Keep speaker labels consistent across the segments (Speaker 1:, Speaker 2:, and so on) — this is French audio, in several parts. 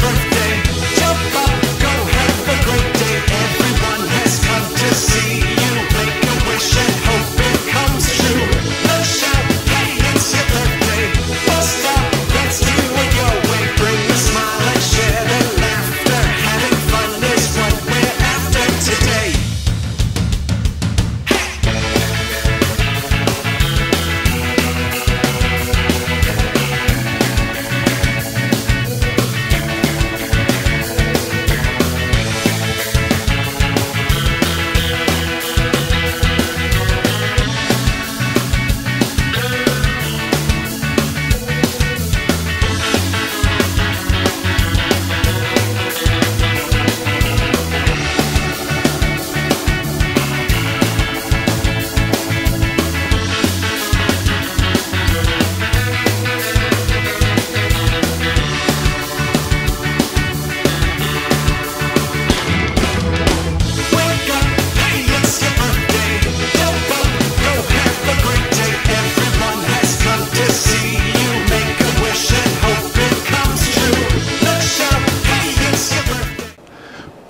Speaker 1: birthday. Jump up, go have a great day. Everyone has come to see you. Make a wish and hope it comes true. Let's shout, hey, it's your birthday. Bust up, let's do it your way. Bring a smile and share the laughter. Having fun is what we're after today.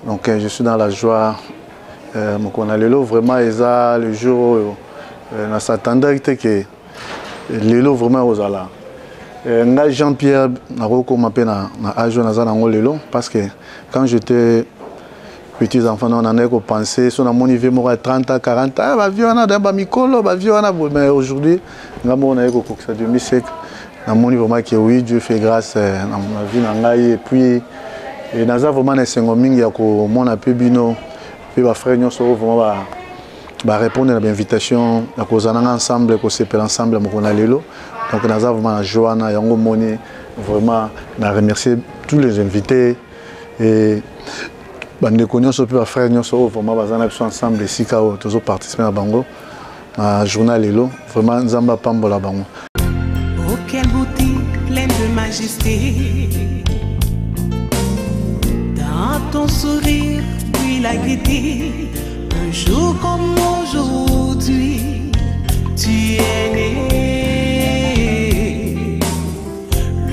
Speaker 2: Donc je suis dans la joie. Mokonalelo vraiment eza le jour na s'attendait que lelo vraiment ozala. Nga Jean-Pierre naroko mapena na ajo na za nango lelo parce que quand j'étais petits enfants on en a qu'on pensait sur na moni vie moko 30 à 40 ah ba viona da ba mikolo ba viona mais aujourd'hui nga mo na eko kokisa demi-siècle na moni vraiment que oui Dieu fait grâce na ma vie na ngai et puis et naza vraiment na sengo mingi ya ko mona pe bino pe ba frère nyonso vraiment ba répondre à l'invitation na ko zananga ensemble ko sepela ensemble mokona lelo donc naza vraiment na joie na yango moni vraiment na remercier tous les invités et bande ko nyonso pe ba frère nyonso vraiment bazana biso ensemble ici ka tozo participer na bango na journal lelo vraiment nzamba pambola bango.
Speaker 3: Oh quelle beauté pleine de majesté. Dans ton sourire, puis la gaieté, un jour comme aujourd'hui, tu es né.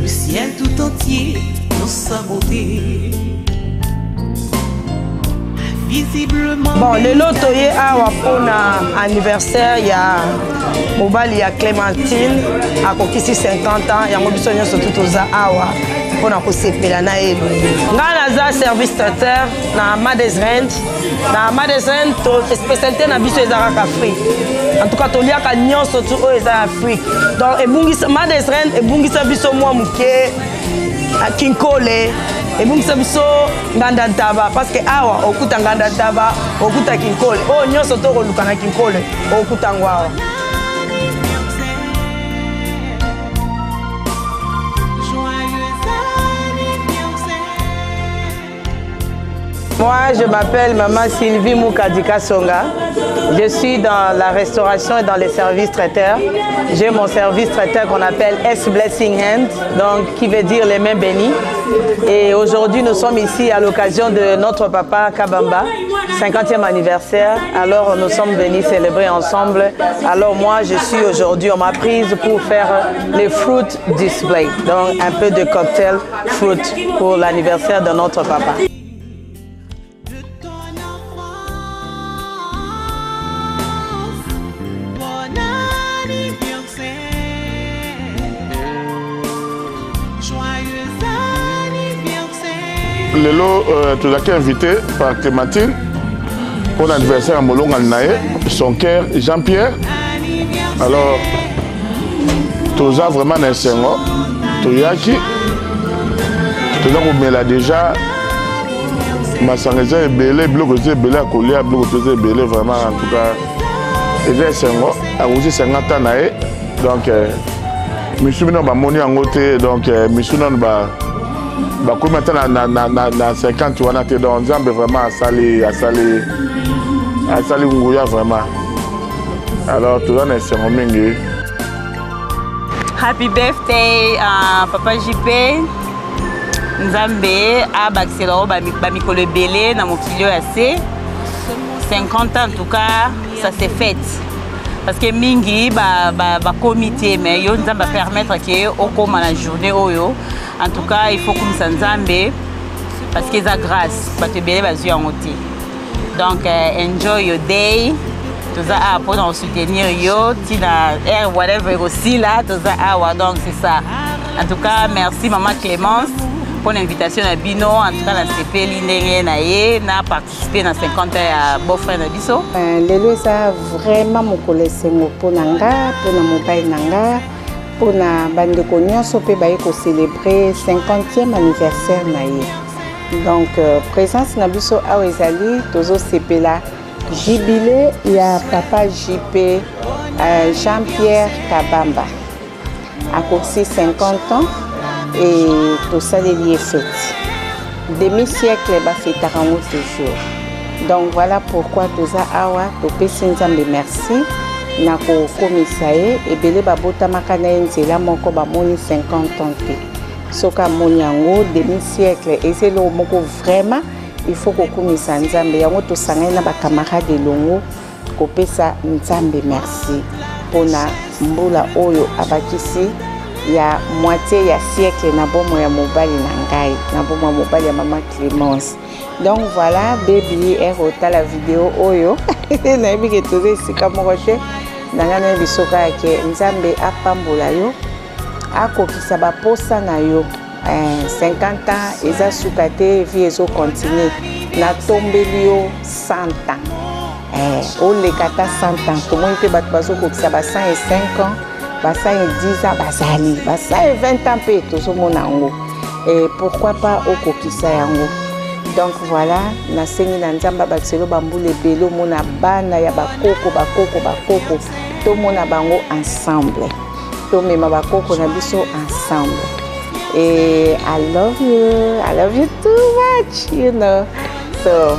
Speaker 3: Le ciel tout entier dans sa beauté. Visiblement.
Speaker 4: Bon, le loto est à Wapona anniversaire, il y a Mobali, il y a Clémentine, à Kokisi 50 ans, il y a Mobisonio surtout aux Awa. On a posé Pelana et Nganaza service traiteur na Mades Rent. Na Mades Rent, spécialité na biso ezara Afrique. En tout cas, tolia ka nyonso tu o ezara Afrique. Donc ebungisa Mades Rent ebungisa biso mwa muke kinkole. Ebungisa biso nganda taba parce que awa okuta nganda taba okuta kinkole. O nyonso to koluka na kinkole okuta ngwa. Moi, je m'appelle Maman Sylvie Moukadika Songa. Je suis dans la restauration et dans les services traiteurs. J'ai mon service traiteur qu'on appelle S Blessing Hand, donc qui veut dire les mains bénies. Et aujourd'hui, nous sommes ici à l'occasion de notre papa Kabamba, 50e anniversaire. Alors, nous sommes venus célébrer ensemble. Alors, moi, je suis aujourd'hui, on m'a prise pour faire les fruit display, donc un peu de cocktail fruit pour l'anniversaire de notre papa.
Speaker 5: Lelo, tu as été invité par Clémentine pour l'anniversaire à Molonga Nae, son cœur Jean-Pierre. Alors, tu as vraiment un sengo, tu as qui, tu as déjà, ma sangaza est belé, bloc de belé à coller, bloc de belé vraiment en tout cas. Et j'ai un sengo, à vous dire 50 ans Nae, donc, monsieur n'a pas moni en côté, donc, monsieur n'a pas. Bah, comme maintenant na 50 tu vois na te donc Nzambe vraiment à sali Nguya vraiment. Alors tout ça c'est mon mingi.
Speaker 6: Happy birthday Papa JP. Nzambe a baxelo ba mikolo belé na mokilio assez 50 ans en tout cas ça s'est fait. Parce que mingi ba comité mais yo Nzambe permettre que au comme la journée oyo. En tout cas, il faut que nous Nzambe parce que eza grâce bato ebele bazwi yango te. Donc enjoy your day. Toza awa mpona kosoutenir yo ntina air whatever aussi là toza awa, donc c'est ça. En tout cas merci maman Clémence pour l'invitation à bino. En tout cas na sepeli ndenge na ye na participer na 50 ans ya beau-frère na biso.
Speaker 7: Lelo eza vraiment mokolo esengo mpona nga, mpona mobali na nga, mpona bandeko nyonso mpe baye kocélébrer 50e anniversaire na ye. Donc présence na biso awa ezali tozosepela jubilé ya papa JP Jean-Pierre Kabamba akokisi 50 ans et tosaleli fête. Demi-siècle bafetaka yango toujours. Donc voilà pourquoi toza awa topesi Nzambe merci na kokomisa ye ebele babotamaka na ye nzela moko bamoni 50 ans te. Soka moni yango demi-siècle ezelo moko vraiment il faut kokomisa Nzambe yango tosangani na bakamarade elongo kopesa Nzambe merci mpona mbula oyo abakisi ya moitié ya siècle na bomo ya mobali na ngai na bomo ya mobali ya mama Clémence. Donc voilà baby erota la vidéo oyo nayebi ke toza esika moko te nanga na bisoka yake Nzambe apambola yo akokisa baposa na yo 50 ans eza suka te vie ezo continue na tombeli yo 100 ans oleka ta 100 ans tomoni mpe bato bazokokisa ba 105 ans ba 110 ans bazali ba 120 ans mpe tozomona yango pourquoi pas okokisa yango. Donc voilà nasengi na Nzambe bakiselo bambula ebele omona bana ya bakoko tomona bango ensemble tomema bakoko na biso ensemble. Et I love you too much, you know. So,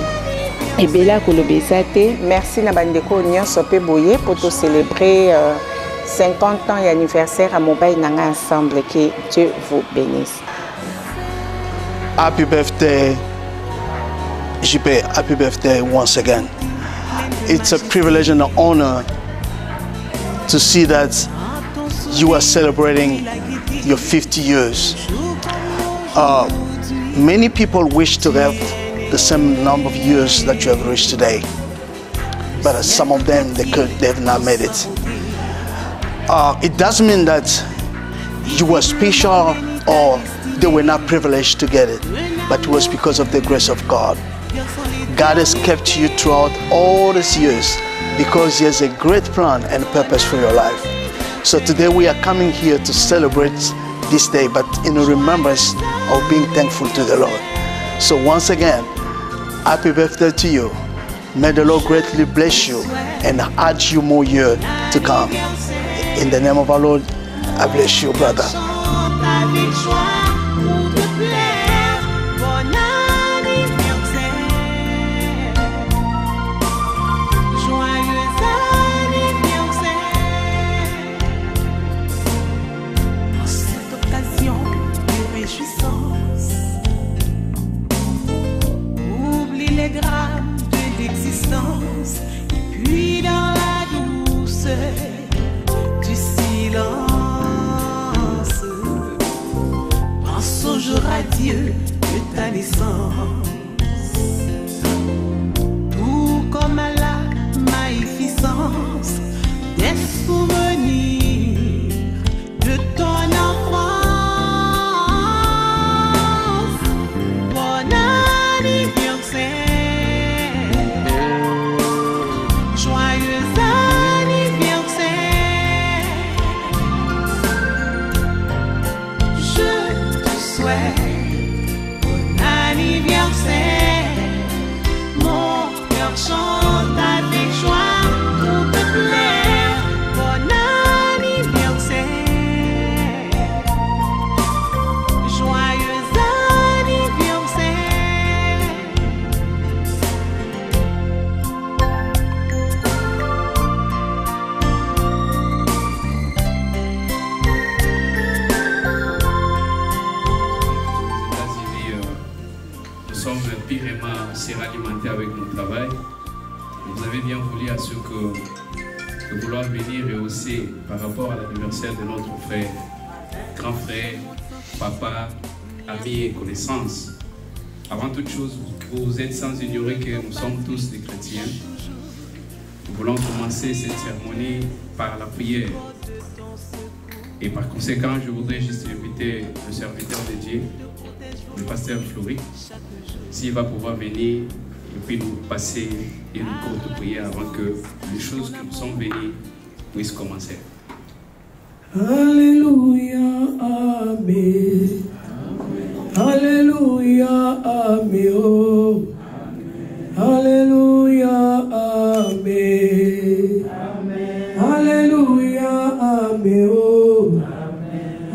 Speaker 7: ebela kolobesa te. Merci na bandeko nyonso pe boye pour te célébrer 50 ans et anniversaire à mobile nanga ensemble. Que Dieu vous bénisse.
Speaker 8: Happy birthday, JP. Happy birthday once again. It's a privilege and an honor to see that you are celebrating your 50 years. Many people wish to have the same number of years that you have reached today, but some of them they have not made it. It doesn't mean that you were special or they were not privileged to get it, but it was because of the grace of God. God has kept you throughout all these years because He has a great plan and purpose for your life. So today we are coming here to celebrate this day, but in remembrance of being thankful to the Lord. So once again, happy birthday to you. May the Lord greatly bless you and add you more years to come. In the name of our Lord, I bless you, brother.
Speaker 3: Les drames de l'existence, et puis dans la douceur du silence, pense au jour radieux de ta naissance, tout comme à la magnificence des souvenirs de ton enfance. Bon anniversaire. Chante avec joie pour te plaire. Bon anniversaire, joyeux anniversaire.
Speaker 9: Nous sommes pirement suralimentés avec mon travail. Vous avez bien voulu à ce que vouloir venir et aussi par rapport à l'anniversaire de notre frère, grand frère, papa, ami et connaissance. Avant toute chose, vous êtes sans ignorer que nous sommes tous des chrétiens. Nous voulons commencer cette cérémonie par la prière. Et par conséquent, je voudrais juste inviter le serviteur de Dieu, le pasteur Flori, s'il va pouvoir venir et puis nous passer une courte prière avant que les choses que nous sommes venus puissent commencer.
Speaker 10: Alléluia, Amen. Alléluia, Amen. Oh. Alléluia, Amen. Alléluia, Amen. Oh.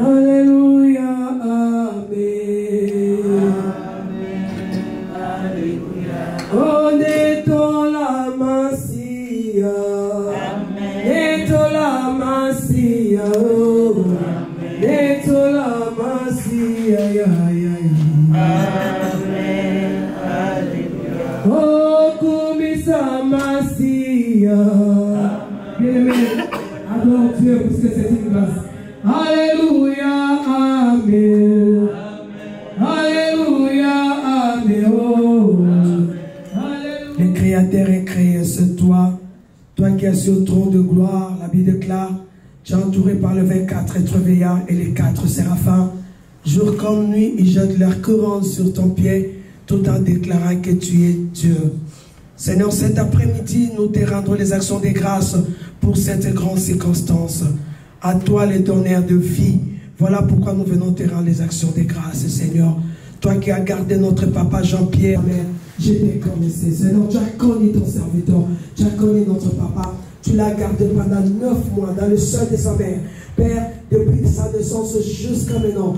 Speaker 10: Alléluia, Amen. Oh, neto la Masia. Neto la Masia. Oh. Neto la Masia. Oh, Kumisa Masia. Bien-aimé, adore Dieu parce que c'est une grâce. Alléluia, Amen. Alléluia, Amen. Oh. Le Créateur est créé, c'est toi. Toi qui es sur le trône de gloire, la Bible déclare, tu es entouré par les 24 êtres veillants et les 4 séraphins. Jour comme nuit, ils jettent leur couronne sur ton pied, tout en déclarant que tu es Dieu. Seigneur, cet après-midi, nous te rendons les actions de grâce pour cette grande circonstance. À toi les donneurs de vie. Voilà pourquoi nous venons te rendre les actions de grâce, Seigneur. Toi qui as gardé notre papa Jean-Pierre, je te connaissais. Seigneur, tu as connu ton serviteur, tu as connu notre papa. Tu l'as gardé pendant 9 mois dans le sein de sa mère. Père, depuis sa naissance jusqu'à maintenant,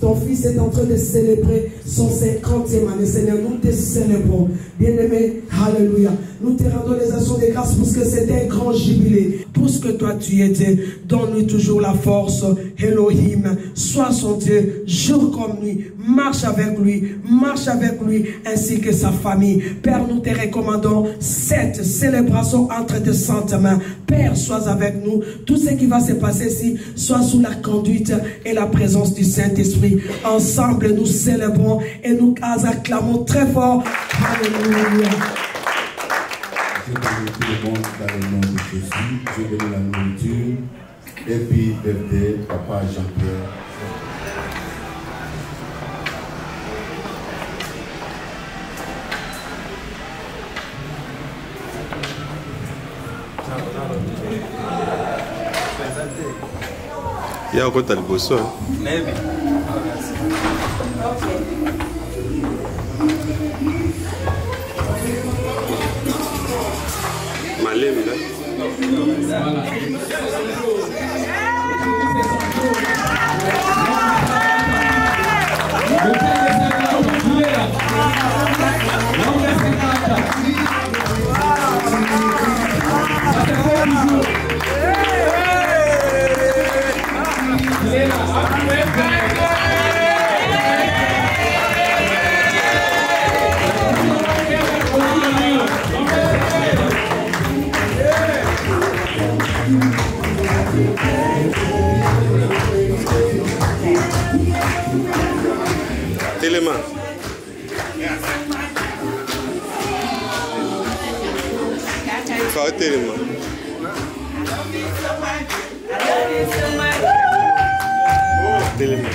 Speaker 10: ton fils est en train de célébrer son 50e année. Seigneur, nous te célébrons. Bien-aimé, alléluia. Nous te rendons les actions de grâce parce que c'est un grand jubilé. Pour ce que toi tu es Dieu, donne-lui toujours la force. Elohim, sois son Dieu, jour comme nuit. Marche avec lui, ainsi que sa famille. Père, nous te recommandons cette célébration entre tes saintes mains. Père, sois avec nous. Tout ce qui va se passer ici, soit sous la conduite et la présence du Saint-Esprit. Ensemble, nous célébrons et nous acclamons très fort. Alléluia.
Speaker 11: Je bénis tout le monde dans le nom de Jésus. Je bénis la nourriture. Et puis, birthday, papa Jean-Pierre.
Speaker 12: Il y a encore le beau soir. Malem là. Téléman. Faut téléman. Téléman.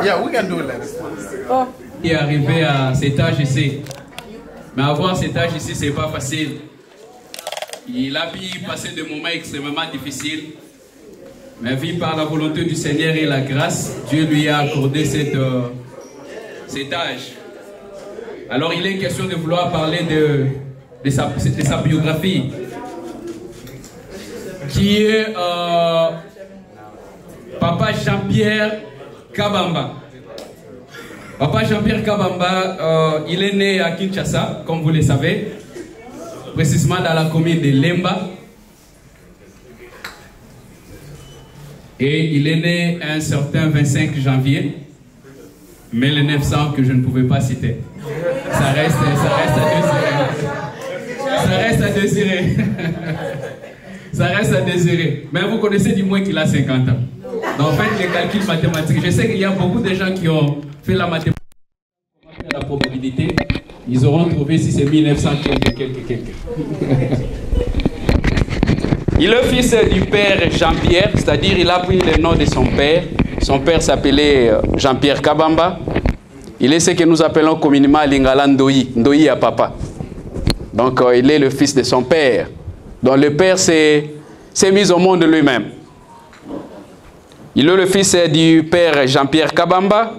Speaker 13: Yeah, we can do that.
Speaker 9: Et arrivé à cet âge ici. Mais avoir cet âge ici, c'est pas facile. Il a pu passer des moments extrêmement difficiles. Mais vu par la volonté du Seigneur et la grâce, Dieu lui a accordé cet âge. Alors il est question de vouloir parler de sa biographie. Qui est Papa Jean-Pierre Kabamba. Papa Jean-Pierre Kabamba, il est né à Kinshasa, comme vous le savez, précisément dans la commune de Lemba. Et il est né un certain 25 janvier, mais le 900 que je ne pouvais pas citer. Ça reste à désirer. Ça reste à désirer. Mais vous connaissez du moins qu'il a 50 ans. Donc faites les calculs mathématiques. Je sais qu'il y a beaucoup de gens qui ont fait la mathématique, la probabilité. Ils auront trouvé si c'est 1900 quelques. Il est le fils du père Jean-Pierre, c'est-à-dire il a pris le nom de son père. Son père s'appelait Jean-Pierre Kabamba. Il est ce que nous appelons communément Lingala Ndoyi, Ndoyi à papa. Donc il est le fils de son père. Donc le père s'est mis au monde lui-même. Il est le fils du père Jean-Pierre Kabamba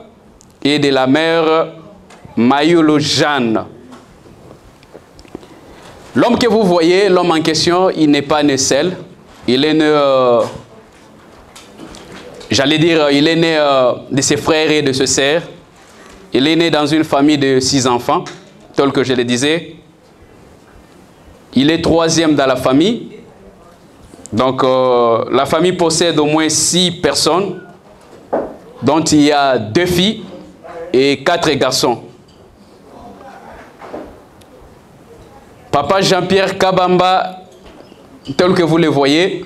Speaker 9: et de la mère Mayolo Jeanne. L'homme que vous voyez, l'homme en question, il n'est pas né seul. Il est né, j'allais dire, il est né de ses frères et de ses sœurs. Il est né dans une famille de 6 enfants, tel que je le disais. Il est 3e dans la famille. Donc, la famille possède au moins 6 personnes, dont il y a 2 filles et 4 garçons. Papa Jean-Pierre Kabamba, tel que vous le voyez,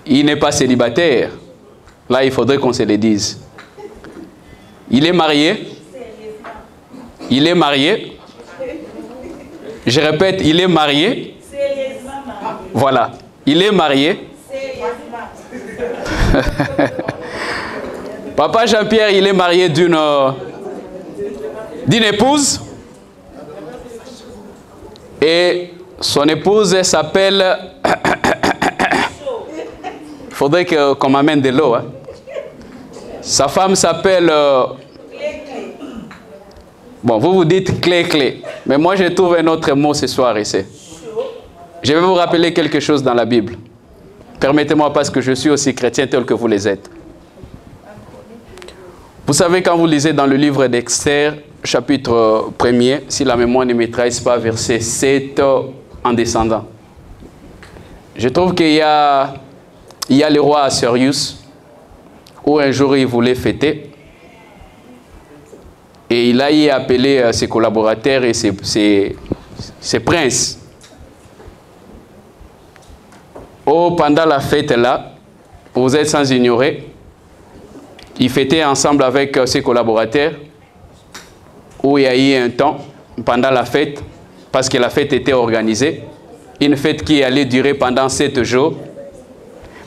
Speaker 9: il n'est pas célibataire. Là, il faudrait qu'on se le dise. Il est marié. Il est marié. Je répète, il est marié. Voilà. Il est marié. Papa Jean-Pierre, il est marié d'une épouse. Et son épouse s'appelle... Il faudrait qu'on m'amène de l'eau. Hein. Sa femme s'appelle... Bon, vous dites clé. Mais moi, je trouve un autre mot ce soir ici. Je vais vous rappeler quelque chose dans la Bible. Permettez-moi parce que je suis aussi chrétien tel que vous les êtes. Vous savez, quand vous lisez dans le livre d'Esther, chapitre 1er, si la mémoire ne me trahisse pas, verset 7 en descendant. Je trouve qu'il y a le roi Assuérus, où un jour il voulait fêter. Et il a y appelé ses collaborateurs et ses princes. Oh, pendant la fête là, vous êtes sans ignorer, il fêtait ensemble avec ses collaborateurs, où il y a eu un temps, pendant la fête, parce que la fête était organisée, une fête qui allait durer pendant 7 jours.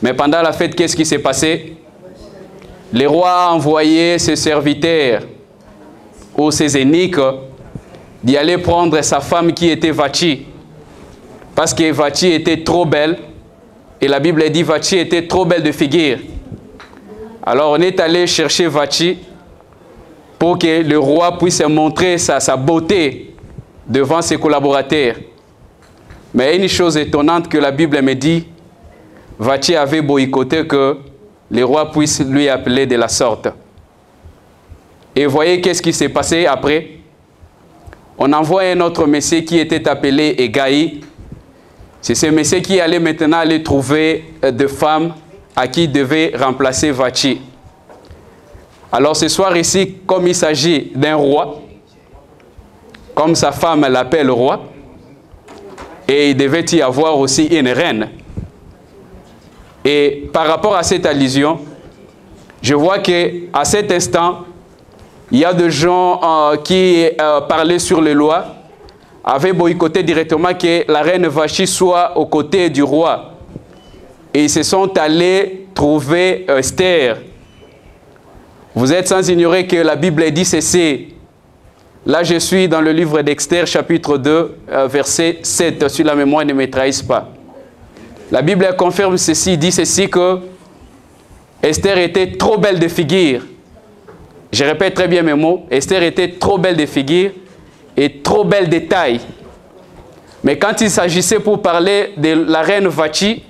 Speaker 9: Mais pendant la fête, qu'est-ce qui s'est passé? Le roi a envoyé ses serviteurs, ou ses eunuques, d'y aller prendre sa femme qui était Vachi, parce que Vachi était trop belle, et la Bible dit Vachi était trop belle de figure. Alors on est allé chercher Vachi pour que le roi puisse montrer sa beauté devant ses collaborateurs. Mais une chose étonnante que la Bible me dit, Vachi avait boycotté que le roi puisse lui appeler de la sorte. Et voyez qu'est-ce qui s'est passé après. On envoie un autre monsieur qui était appelé Egaï. C'est ce monsieur qui allait maintenant aller trouver des femmes à qui il devait remplacer Vachi. Alors ce soir ici, comme il s'agit d'un roi, comme sa femme l'appelle roi, et il devait y avoir aussi une reine. Et par rapport à cette allusion, je vois qu'à cet instant, il y a des gens qui parlaient sur les lois
Speaker 14: avait boycotté directement que la reine Vachi soit aux côtés du roi. Et ils se sont allés trouver Esther. Vous êtes sans ignorer que la Bible dit ceci. Là, je suis dans le livre d'Esther, chapitre 2, verset 7, si la mémoire ne me trahisse pas. La Bible confirme ceci, dit ceci que Esther était trop belle de figure. Je répète très bien mes mots. Esther était trop belle de figure et trop belle de taille. Mais quand il s'agissait pour parler de la reine Vachi,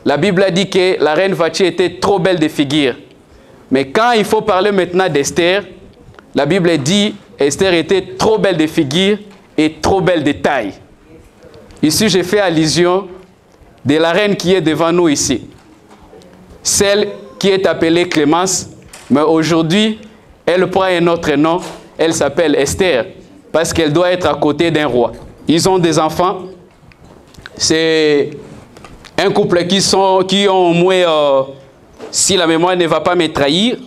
Speaker 14: la Bible a dit que la reine Vachi était trop belle de figure. Mais quand il faut parler maintenant d'Esther, la Bible dit Esther était trop belle de figure et trop belle de taille. Ici, je fais allusion de la reine qui est devant nous ici. Celle qui est appelée Clémence, mais aujourd'hui, elle prend un autre nom. Elle s'appelle Esther parce qu'elle doit être à côté d'un roi. Ils ont des enfants. C'est un couple qui ont au moins, si la mémoire ne va pas me trahir,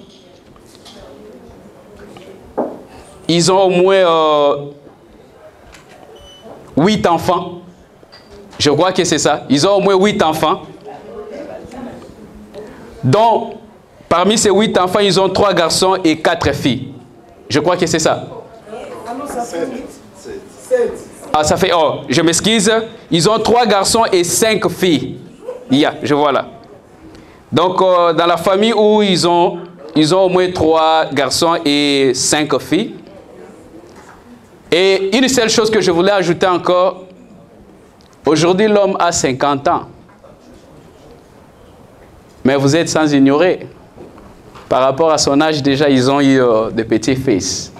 Speaker 14: ils ont au moins 8 enfants. Je crois que c'est ça. Ils ont au moins 8 enfants. Donc, parmi ces 8 enfants, ils ont 3 garçons et 4 filles. Je crois que c'est ça. Ah, ça fait... Oh, je m'excuse. Ils ont 3 garçons et 5 filles. Je vois là. Donc, dans la famille où ils ont au moins 3 garçons et 5 filles. Et une seule chose que je voulais ajouter encore. Aujourd'hui, l'homme a 50 ans. Mais vous êtes sans ignorer. Par rapport à son âge, déjà, ils ont eu des petits-fils.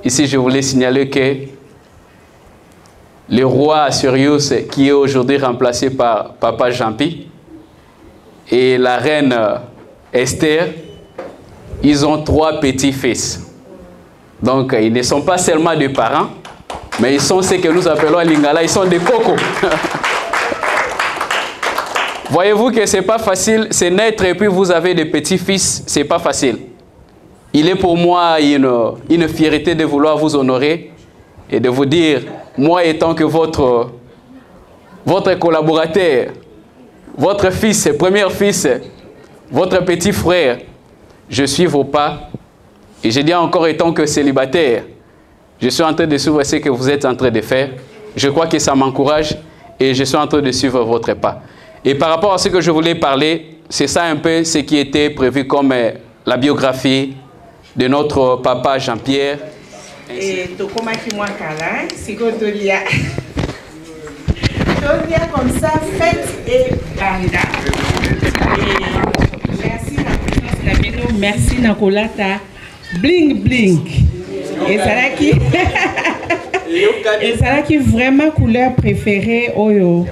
Speaker 14: Ici, je voulais signaler que le roi Assurius, qui est aujourd'hui remplacé par Papa Jampi, et la reine Esther, ils ont 3 petits-fils. Donc, ils ne sont pas seulement des parents, mais ils sont ce que nous appelons à Lingala, ils sont des cocos. Voyez-vous que ce n'est pas facile, c'est naître et puis vous avez des petits-fils, ce n'est pas facile. Il est pour moi une fierté de vouloir vous honorer et de vous dire, moi étant que votre collaborateur, votre fils, premier fils, votre petit frère, je suis vos pas. Et je dis encore étant que célibataire, je suis en train de suivre ce que vous êtes en train de faire. Je crois que ça m'encourage et je suis en train de suivre votre pas. Et par rapport à ce que je voulais parler, c'est ça un peu ce qui était prévu comme la biographie de notre papa Jean-Pierre.
Speaker 15: Et Tokomaki Mwakala, c'est que Tolia comme ça, fête et banda. Merci la présence de la Bino, merci Nakolata, bling bling. Et ça qui vraiment couleur préférée Oyo.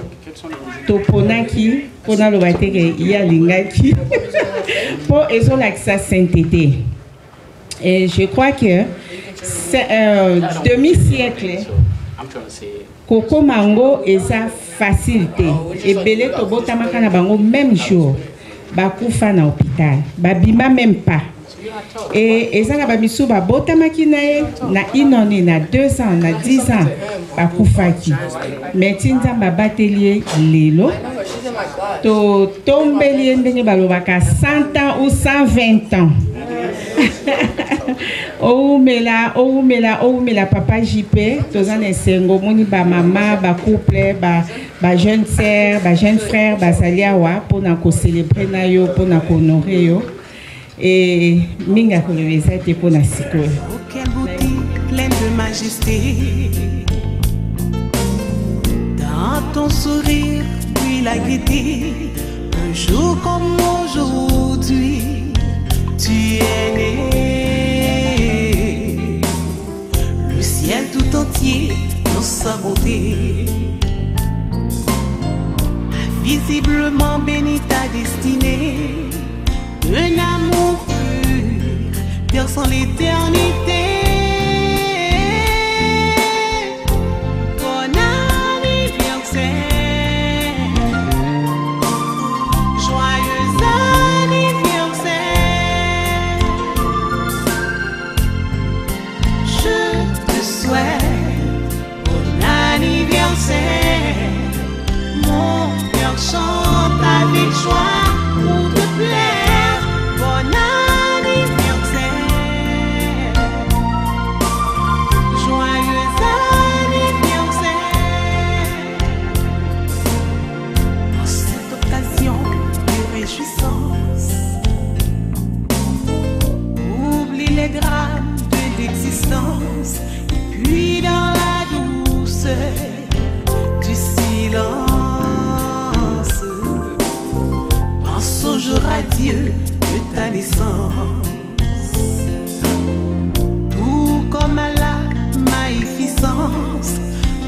Speaker 15: Toponaki, Pona Lobateke, Yalingaki, pour eux la sainteté. Et je crois que c'est demi-siècle. Coco Mango et sa facilité. Et Belé Tobo Tamakana Bango, même jour. Bakoufa na hôpital. Babima même pas. Et ça na bamisu ba botamaki na inoni na 2 ans, na 10 ans. Bakoufaki. Mais tinza babatelier lelo. To tombeli ndenge balobaka 100 ans ou 120 ans. Oh mela papa JP tozan esengo moni ba mama ba couple ba jeune sœur ba jeune frère ba saliawa pona ko célébrer na yo pona ko honorer yo et minga ko leza te pona sikoyo.
Speaker 3: Quelle beauté pleine de majesté dans ton sourire puis la gaieté un jour comme aujourd'hui. Tu es né, le ciel tout entier dans sa beauté, visiblement béni ta destinée, un amour pur, perçant l'éternité. Bon anniversaire, joyeux anniversaire. Je te souhaite bon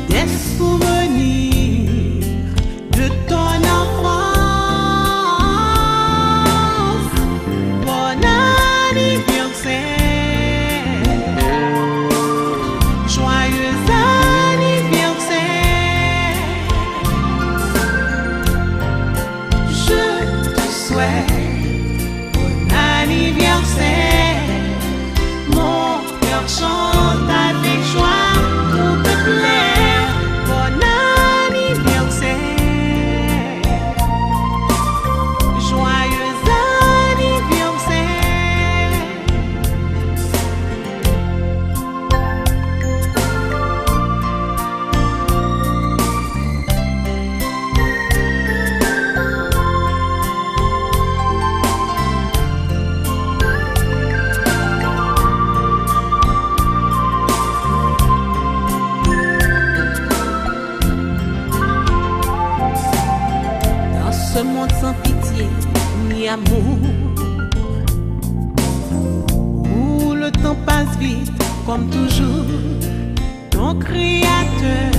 Speaker 3: des souvenirs de ton enfance. Bon anniversaire, joyeux anniversaire. Je te souhaite bon anniversaire. Mon cœur chante avec joie pour te plaire. Bon anniversaire, joyeux anniversaire. Dans ce monde sans pitié ni amour, où le temps passe vite comme toujours, ton Créateur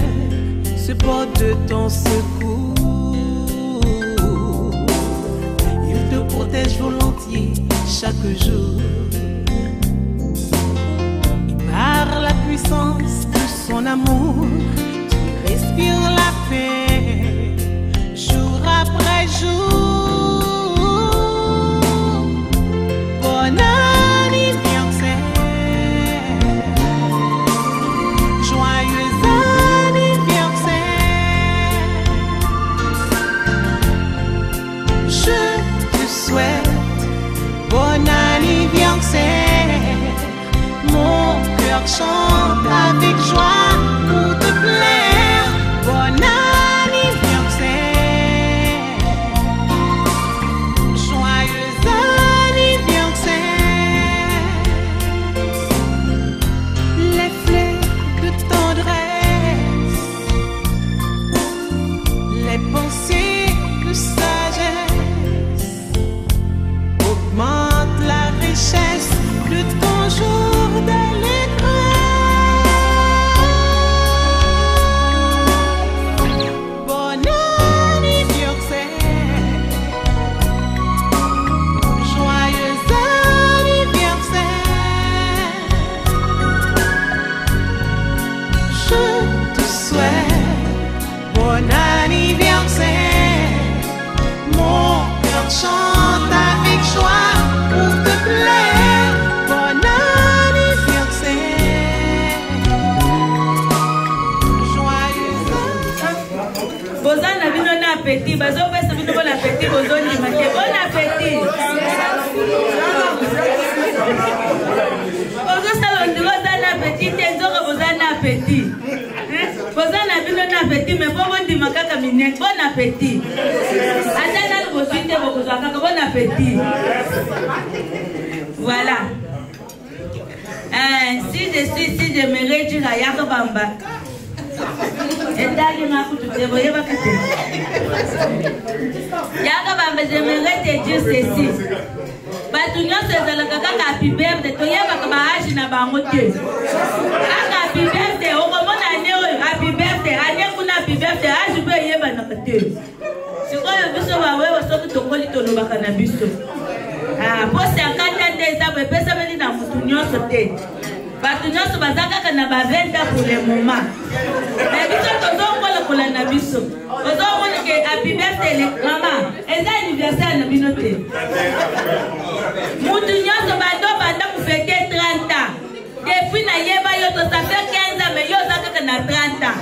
Speaker 3: se porte de ton secours. Il te protège volontiers chaque jour. Et par la puissance de son amour, tu respires la paix jour après jour. Bon anniversaire, joyeux anniversaire. Je te souhaite bon anniversaire. Mon cœur chante avec joie pour te plaire. Bon anniversaire, joyeux anniversaire. Les fleurs de tendresse, les pensées de sagesse augmentent la richesse de ton jour d'allégresse. Bon anniversaire, joyeux anniversaire. Je te souhaite bon anniversaire. Mon cœur chante avec joie pour te plaire. Bon anniversaire, joyeux anniversaire.
Speaker 16: Bozana bino na appétit, bazo pesa bino bon appétit, bozoni make bon appétit. Ozo salon de bozana appétit, tenzoko bozana appétit. Bozana bino na appétit, mais bon bon dimakaka minek, bon appétit. Atana le bosuite bokozwa kaka bon appétit. Voilà. Si je me réduis à Yakobamba. Yakobamba, j'aimerais te dire ceci. Batunya se zalaka kaka happy birthday, toyeba kaba haji na bango te. Kaka happy birthday, okomona ne oyo happy birthday, ane kuna happy birthday, haji be yeba na kate. Sikoyo biso bawewe soki tokoli tolobaka na biso. Po 50 eza bepesa beli na mutu nyonso te. Batu nyonso bazaka na ba 20 ans pour le moment. Mais biso tozongola kola na biso. Ozomona ke happy birthday le mama. Eza anniversaire na bino te. Mutu nyonso bando banda ku fete 30 ans. Depuis na yeba yo to ça fait 15 ans mais yo zaka na 30 ans.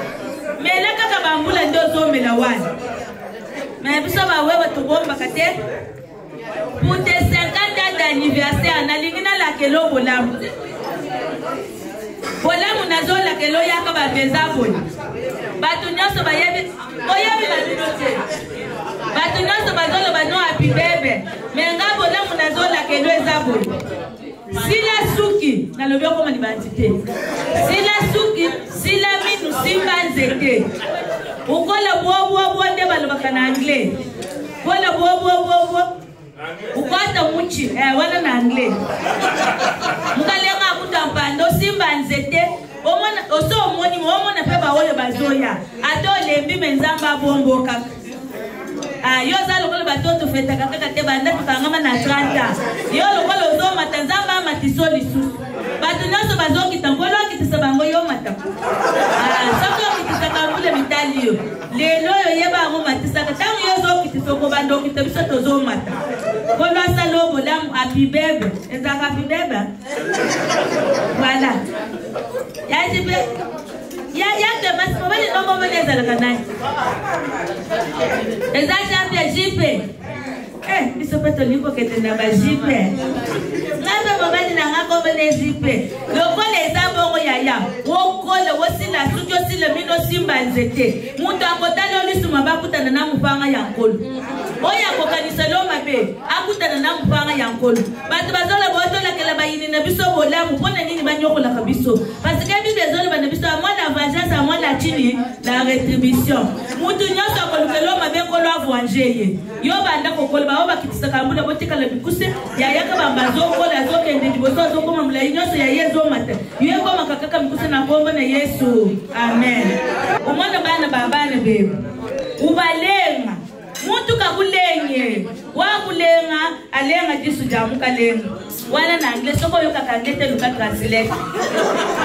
Speaker 16: Mais là kaka bambula ndozo mela wana. Mais biso ba wewe tobomba kate. Pour tes 50 ans d'anniversaire, nalingina la kelo bolamu. Bolamu nazola kelo yaka ba bezabona. Batu nyonso ba yebi, oyebi na binote. Batu nyonso bazolo ba no happy baby. Menga bolamu nazola kelo ezabona. Sila suki, nalobi okoma ni bandite. Sila suki, sila minu simba nzete. Ukola bo nde balobaka na anglais. Kola bo ukwata muchi wala na anglais. Mukalenga kutampando simba nzete. Omona oso omoni omona pe ba bazoya ata olembi me nzambe abombo kaka yo za lokola batoto fetaka kaka te banda tukangama na 30 ans yo lokola ozomata nzambe amatiso lisusu bato nyonso bazokita ngolo akitisa bango yo mata soki okitisaka mbule mitali yo lelo oyo yeba yango matisaka ntango yo ozokitisa okobanda okita biso tozomata ngolo asala obolamu apibebe ezaka apibebe voilà yajibe yake basi mobali nombo mone ezalaka nani ezaki apia jipe biso mpe tolingi kokende na bajipe ngambe mobali na nga komone jipe lokola eza bongo yaya wokola wosila suki osila mino osimba nzete moto akotali olisuma bakutana na mopanga ya nkolo oyo akokanisa lo mabe akutana na mopanga ya nkolo bato bazola botolakela bayini na biso bolamu mpona nini banyokolaka biso parce que bible ezoloba na biso amoi la vengeance amoi la chini la rétribution mutu nyonso akolukela o mabe nkolo avwange ye yo banda kokola bao bakitisaka mbula botikala bikuse yayaka bambazokola azokende liboso azokoma molai nyonso ya ye ezomata yo ekomaka kaka mikuse na kombo na yesu amen omona bana babana bebe ubalenga muntu kakulenye wakulenga alenga jisu jamuka lenga wana na anglais soko yo kakangete luka translate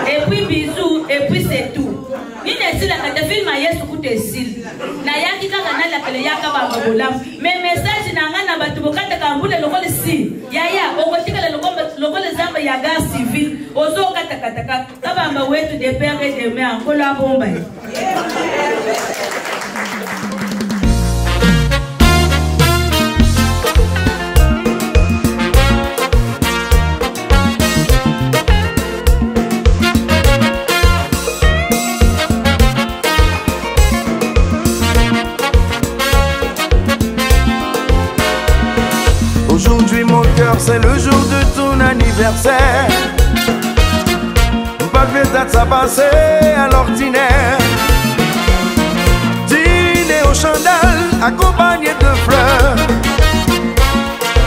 Speaker 16: et puis bisous et puis c'est tout nini esila kata film ya yesu kutesili na yaki kaka na lakele yaka baba bolamu mais message na ngana batu bokata kambule lokole si yaya okotika lokole zamba ya gas civil ozo kata kata kabamba wetu de père et de mère nkolo abomba
Speaker 17: Aujourd'hui mon cœur c'est le jour de ton anniversaire. Pas de date à passer à l'ordinaire. Dîner au chandal accompagné de fleurs.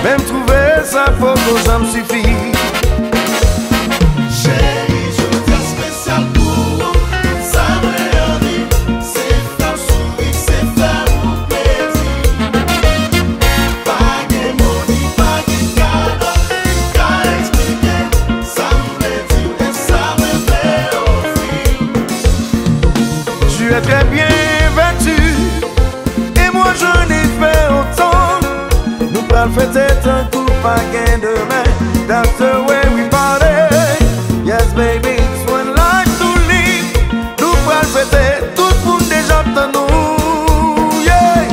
Speaker 17: Même trouver sa photo ça me suffit.
Speaker 1: Chérie, je veux faire spécial pour ça me dit. C'est faire sourire, c'est faire mon plaisir. Pas de money, pas de cadeau, qu'à expliquer. Ça me dit et ça me fait offrir.
Speaker 17: Tu es très bien vêtu et moi je n'ai fait autant. Nous parlons peut-être un coup pas gain demain. That's the way we party. Yes baby, it's one life to live. Nous parlons peut-être tout le monde déjà dans nous. Yeah.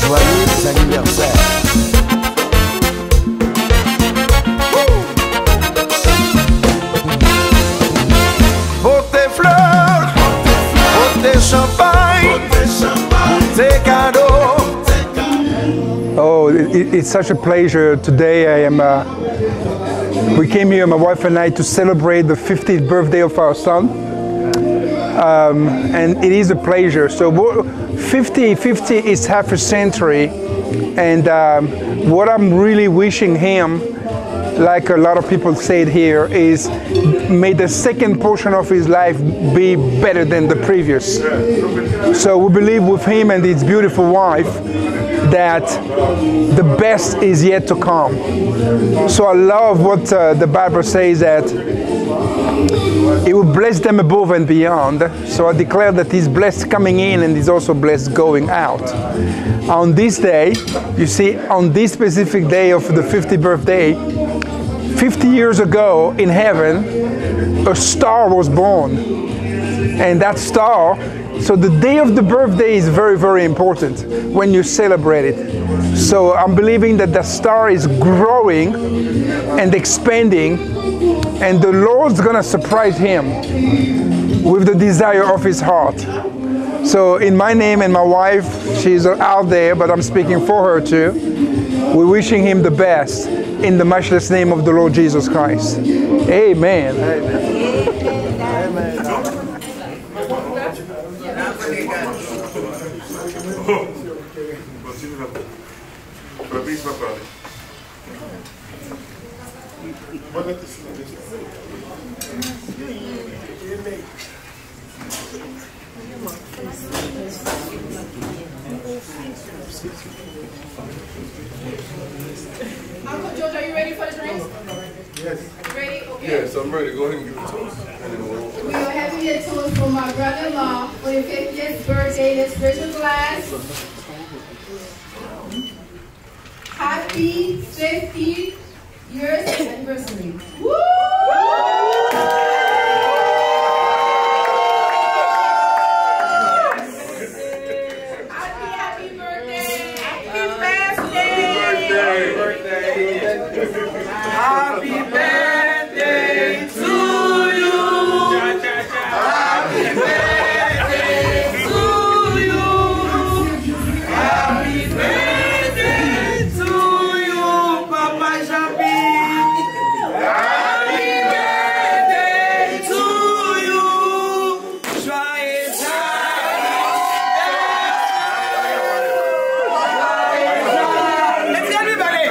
Speaker 17: Joyeux anniversaire.
Speaker 18: Oh, it's such a pleasure. Today we came here, my wife and I, to celebrate the 50th birthday of our son. And it is a pleasure. So 50 is half a century. And what I'm really wishing him, like a lot of people said here, is may the second portion of his life be better than the previous. So we believe with him and his beautiful wife that the best is yet to come. So I love what the Bible says, that He will bless them above and beyond. So I declare that He's blessed coming in and He's also blessed going out. On this day, you see, on this specific day of the 50th birthday, 50 years ago in heaven, a star was born. And that star, so the day of the birthday is very, very important when you celebrate it. So I'm believing that the star is growing and expanding, and the Lord's gonna surprise him with the desire of his heart. So in my name and my wife, she's out there, but I'm speaking for her too. We're wishing him the best in the matchless name of the Lord Jesus Christ. Amen. Amen.
Speaker 5: Fabrice va parler.
Speaker 19: Uncle George, are you ready for the drinks?
Speaker 11: Yes.
Speaker 19: Ready? Okay.
Speaker 11: Yes, I'm ready. Go ahead and give it to us.
Speaker 19: We are having a toast for my brother-in-law for his 50th birthday, this special glass. Happy 50 years anniversary. Woo! Happy birthday! Happy birthday to you! Happy birthday to you! Happy birthday to you, Papa Jabi! Happy birthday to you! Joyeux anniversaire! Let's get everybody!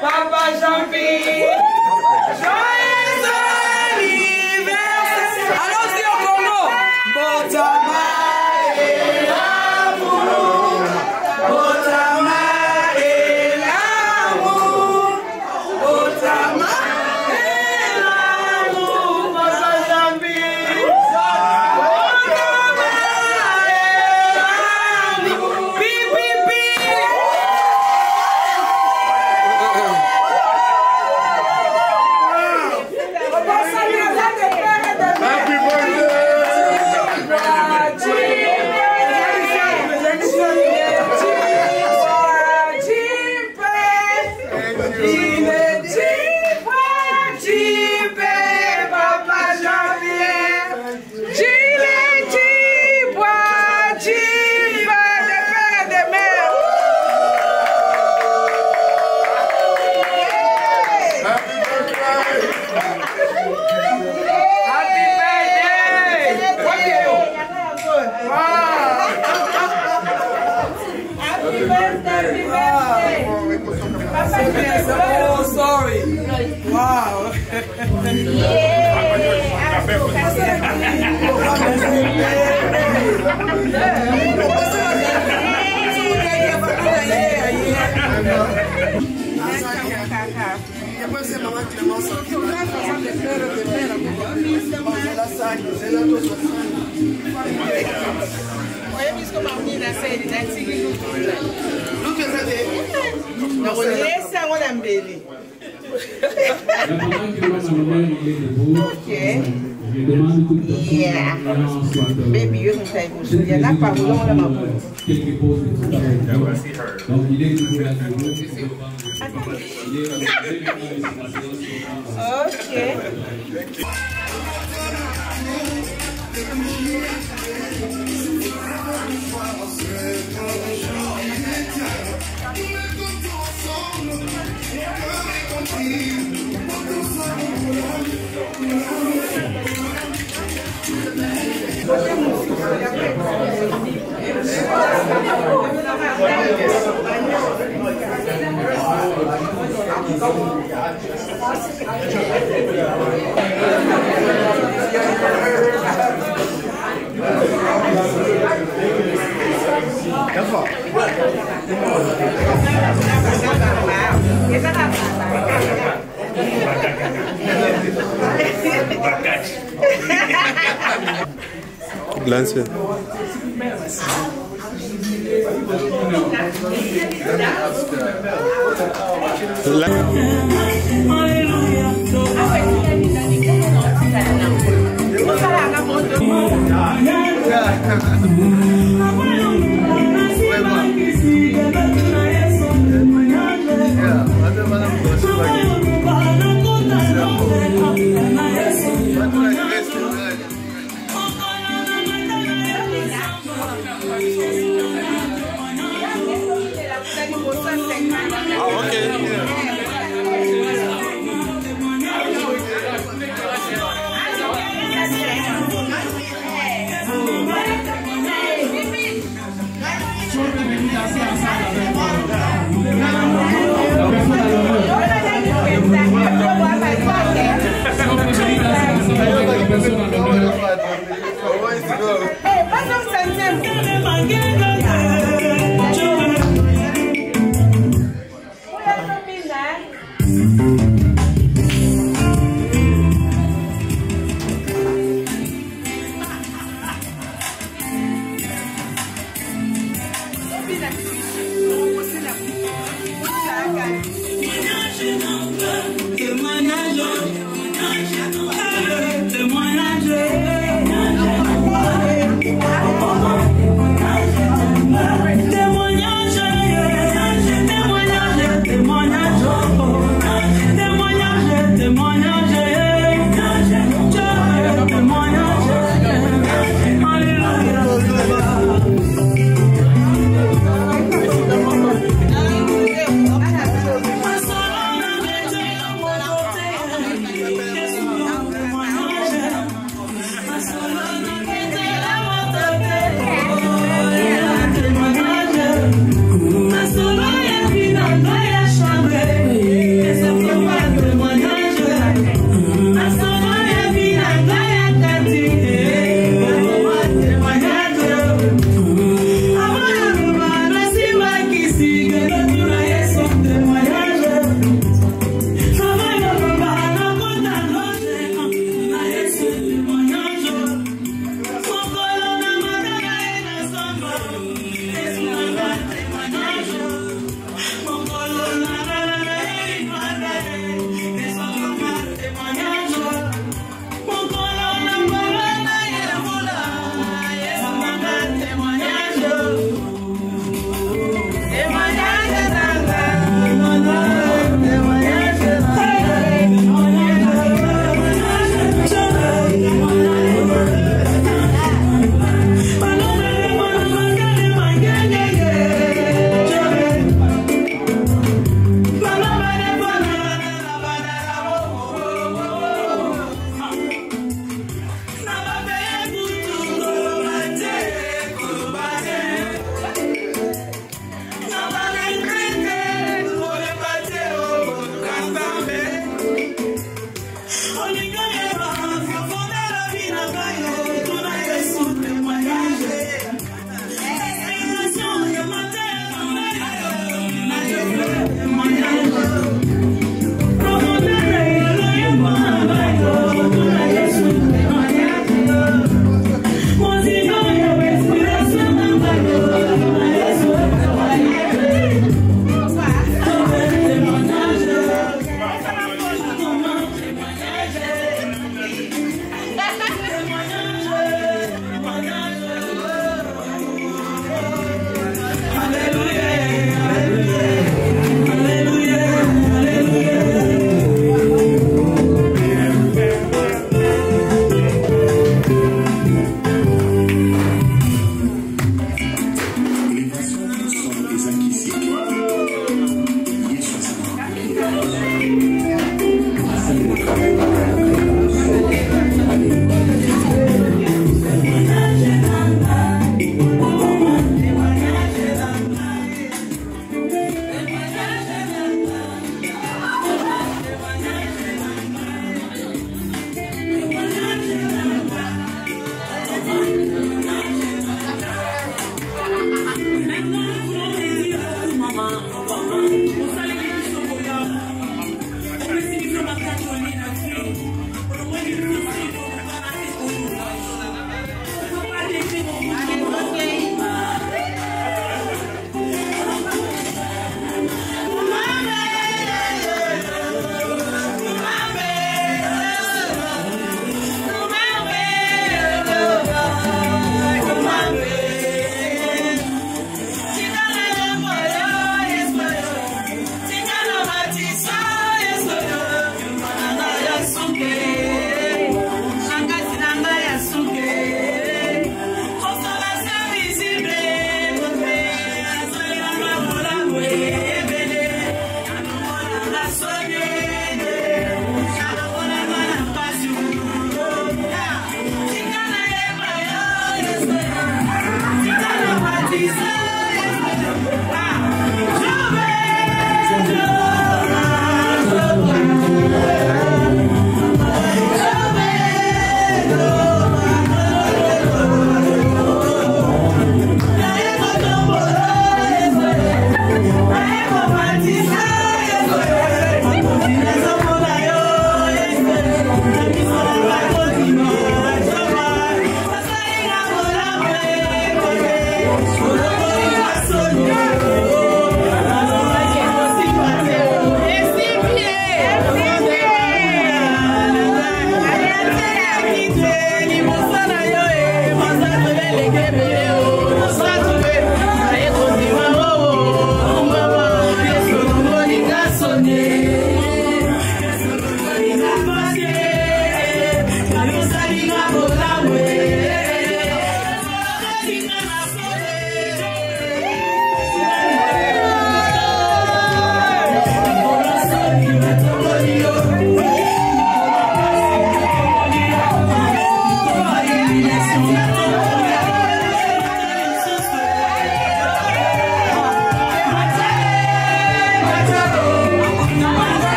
Speaker 19: Papa Jean-Pierre, joyeux anniversaire! Allons-y au Congo! Botama et l'amour, Botama et l'amour, Botama et l'amour, Papa Jean-Pierre, Botama et l'amour, pi pi pi! Oh, sorry. Wow.
Speaker 20: Yeah. Baby, you can say you're not probably on my boat. Okay.
Speaker 12: Glance.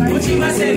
Speaker 1: Muchima se